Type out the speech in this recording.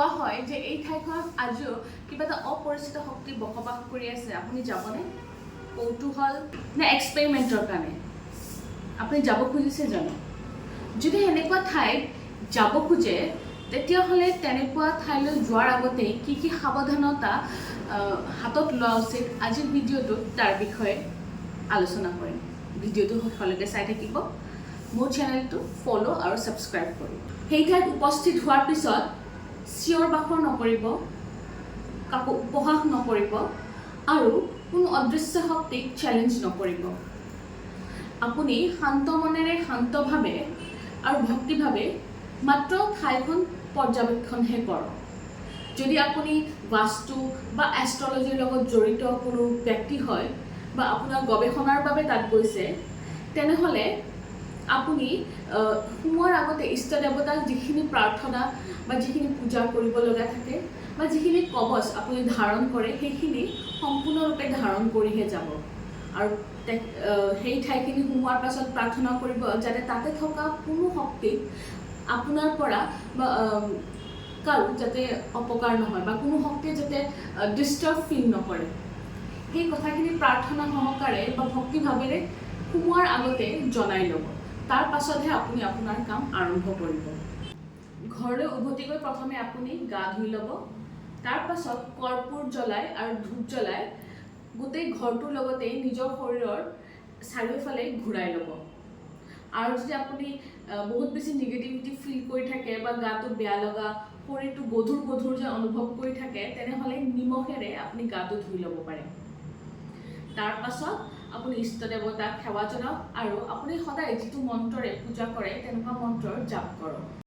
কোৱা হয় যে এই ঠাইখনত আজিও কিবা এটা অপৰিচিত শক্তি বসবাস কৰি আছে। আপুনি যাবনে? কৌতূহল নে এক্সপেৰিমেণ্টৰ কাৰণে আপুনি যাব খুজিছে জানো? যদি এনেকুৱা ঠাইত যাব খোজে তেতিয়াহ'লে তেনেকুৱা ঠাইলৈ যোৱাৰ আগতে কি কি সাৱধানতা হাতত লোৱা উচিত, আজিৰ ভিডিঅ'টোত তাৰ বিষয়ে আলোচনা কৰিম। ভিডিঅ'টো শেষলৈকে চাই থাকিব। মোৰ চেনেলটো ফ'ল' আৰু ছাবস্ক্ৰাইব কৰিব। সেই ঠাইত উপস্থিত হোৱাৰ পিছত চিঞৰ বাখৰ নকৰিব, কাকো উপহাস নকৰিব আৰু কোনো অদৃশ্য শক্তিক চেলেঞ্জ নকৰিব। আপুনি শান্ত মনেৰে, শান্তভাৱে আৰু ভক্তিভাৱে মাত্ৰ ঠাইখন পৰ্যবেক্ষণহে কৰক। যদি আপুনি বাস্তু বা এষ্ট্ৰলজিৰ লগত জড়িত কোনো ব্যক্তি হয় বা আপোনাৰ গৱেষণাৰ বাবে তাত গৈছে, তেনেহ'লে আপুনি সোমোৱাৰ আগতে ইষ্ট দেৱতাক যিখিনি প্ৰাৰ্থনা বা যিখিনি পূজা কৰিব লগা থাকে বা যিখিনি কবচ আপুনি ধাৰণ কৰে সেইখিনি সম্পূৰ্ণৰূপে ধাৰণ কৰিহে যাব। আৰু সেই ঠাইখিনি সোমোৱাৰ পাছত প্ৰাৰ্থনা কৰিব যাতে তাতে থকা কোনো শক্তিক আপোনাৰ পৰা বা কাৰো যাতে অপকাৰ নহয় বা কোনো শক্তিয়ে যাতে ডিষ্টাৰ্ব ফিল নকৰে। সেই কথাখিনি প্ৰাৰ্থনা সহকাৰে বা ভক্তিভাৱেৰে সোমোৱাৰ আগতে জনাই ল'ব। তাৰ পাছতহে আপুনি আপোনাৰ কাম আৰম্ভ কৰিব। ঘৰলৈ উভতি গৈ প্ৰথমে আপুনি গা ধুই ল'ব। তাৰ পাছত কৰ্পূৰ জ্বলাই আৰু ধূপ জ্বলাই গোটেই ঘৰটোৰ লগতে নিজৰ শৰীৰৰ চাৰিওফালে ঘূৰাই ল'ব। আৰু যদি আপুনি বহুত বেছি নিগেটিভিটি ফিল কৰি থাকে বা গাটো বেয়া লগা, শৰীৰটো গধুৰ গধুৰ যেন অনুভৱ কৰি থাকে, তেনেহ'লে নিমখেৰে আপুনি গাটো ধুই ল'ব পাৰে। তাৰ পাছত আপুনি ইষ্ট দেৱতাক সেৱা জনাওক আৰু আপুনি সদায় যিটো মন্ত্ৰৰে পূজা কৰে তেনেকুৱা মন্ত্ৰৰ জাপ কৰক।